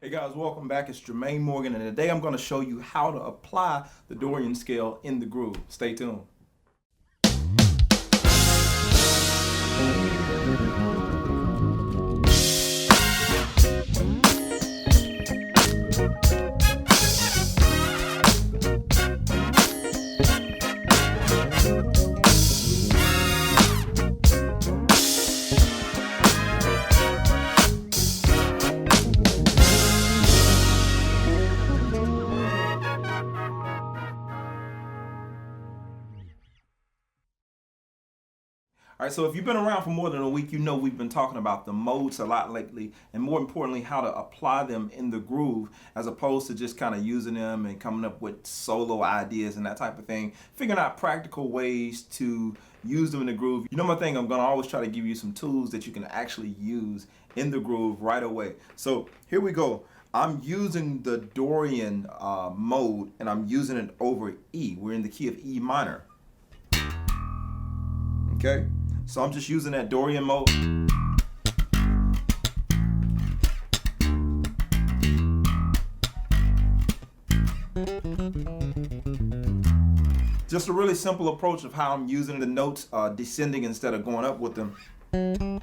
Hey guys, welcome back. It's Jermaine Morgan, and today I'm going to show you how to apply the Dorian scale in the groove. Stay tuned. All right, so if you've been around for more than a week, you know we've been talking about the modes a lot lately, and more importantly, how to apply them in the groove, as opposed to just kind of using them and coming up with solo ideas and that type of thing, figuring out practical ways to use them in the groove. You know my thing, I'm gonna always try to give you some tools that you can actually use in the groove right away. So here we go. I'm using the Dorian mode, and I'm using it over E. We're in the key of E minor. Okay? So I'm just using that Dorian mode. Just a really simple approach of how I'm using the notes, descending instead of going up with them. And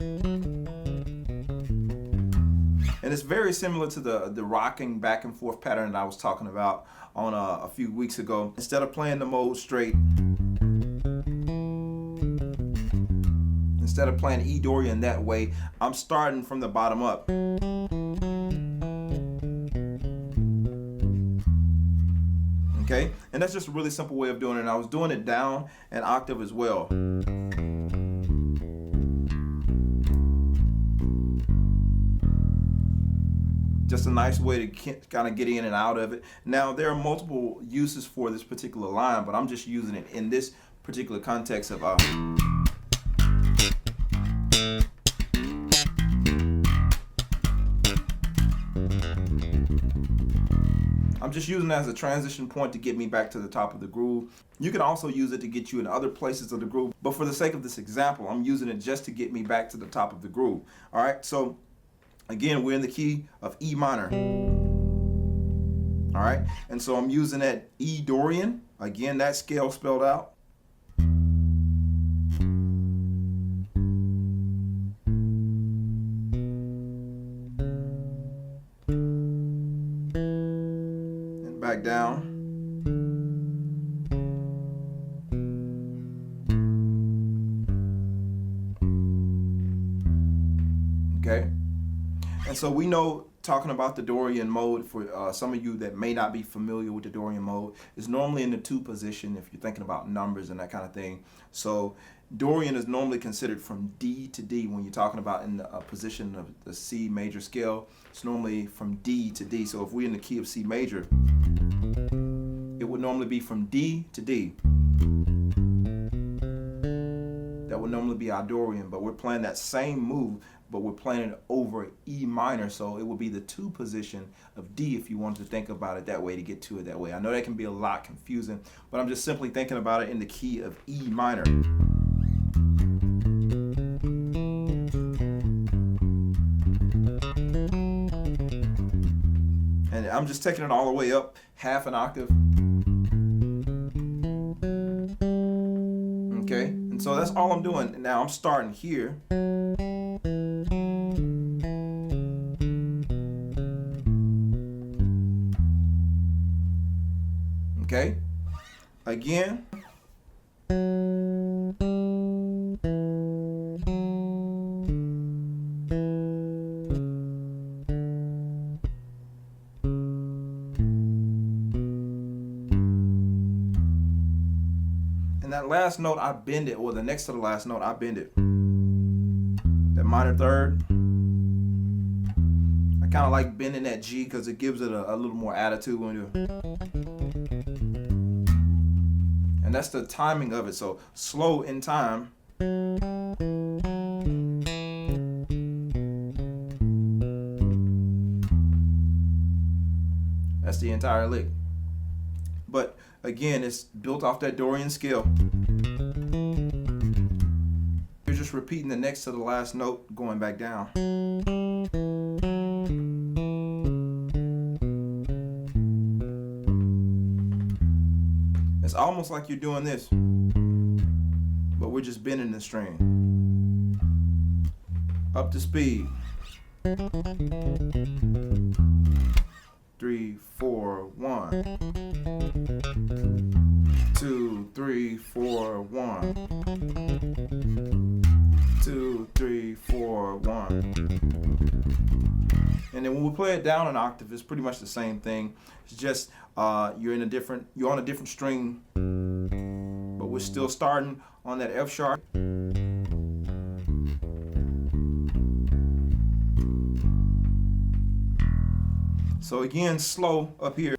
it's very similar to the rocking back and forth pattern that I was talking about on a few weeks ago. Instead of playing the mode straight, instead of playing E Dorian that way, I'm starting from the bottom up. Okay, and that's just a really simple way of doing it. And I was doing it down an octave as well. Just a nice way to kind of get in and out of it. Now, there are multiple uses for this particular line, but I'm just using it in this particular context of I'm just using it as a transition point to get me back to the top of the groove. You can also use it to get you in other places of the groove, but for the sake of this example, I'm using it just to get me back to the top of the groove. All right, so again, we're in the key of E minor. All right, and so I'm using that E Dorian, again, that scale spelled out. Back down. Okay, and so we know, talking about the Dorian mode, for some of you that may not be familiar with the Dorian mode, is normally in the 2 position if you're thinking about numbers and that kind of thing. So Dorian is normally considered from D to D when you're talking about in the position of the C major scale. It's normally from D to D. So if we're in the key of C major, it would normally be from D to D. That would normally be our Dorian, but we're playing that same move, but we're playing it over E minor, so it would be the 2 position of D if you wanted to think about it that way, to get to it that way. I know that can be a lot confusing, but I'm just simply thinking about it in the key of E minor. And I'm just taking it all the way up, half an octave. Okay, and so that's all I'm doing. Now I'm starting here. Okay, again. And that last note, I bend it, or the next to the last note, I bend it. That minor third, I I kind of like bending that G because it gives it a little more attitude when you do. And that's the timing of it. So slow in time. That's the entire lick. But again, it's built off that Dorian scale. You're just repeating the next to the last note, going back down. It's almost like you're doing this, but we're just bending the string. Up to speed. 3, 4, 1. 2, 3, 4, 1. 2, 3, 4, 1. And then when we play it down an octave, it's pretty much the same thing. It's just you're on a different string, but we're still starting on that F sharp. So again, slow up here.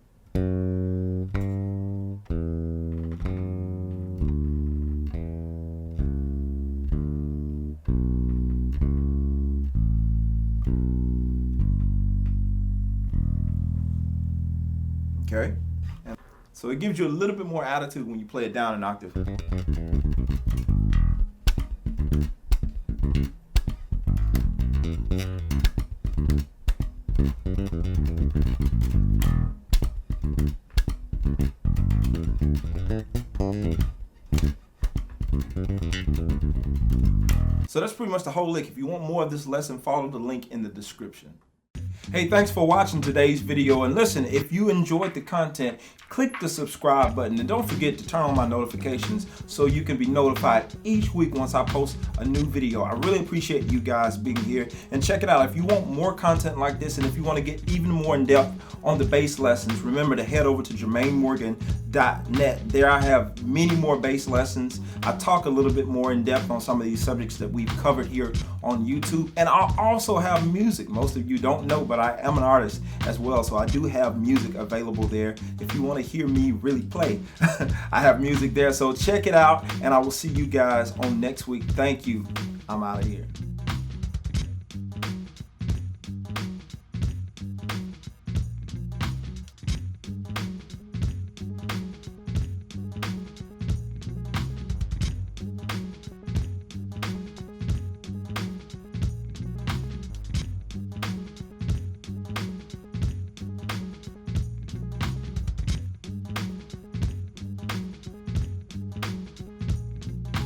Okay, and so it gives you a little bit more attitude when you play it down an octave. So that's pretty much the whole lick. If you want more of this lesson, follow the link in the description. Hey, thanks for watching today's video. And listen, if you enjoyed the content, click the subscribe button and don't forget to turn on my notifications so you can be notified each week once I post a new video. I really appreciate you guys being here, and check it out. If you want more content like this and if you want to get even more in depth on the bass lessons, remember to head over to JermaineMorgan.net. There I have many more bass lessons. I talk a little bit more in depth on some of these subjects that we've covered here on YouTube, and I also have music. Most of you don't know, but I am an artist as well, so I do have music available there. If you want to hear me really play, I have music there, so check it out, and I will see you guys on next week. Thank you. I'm out of here.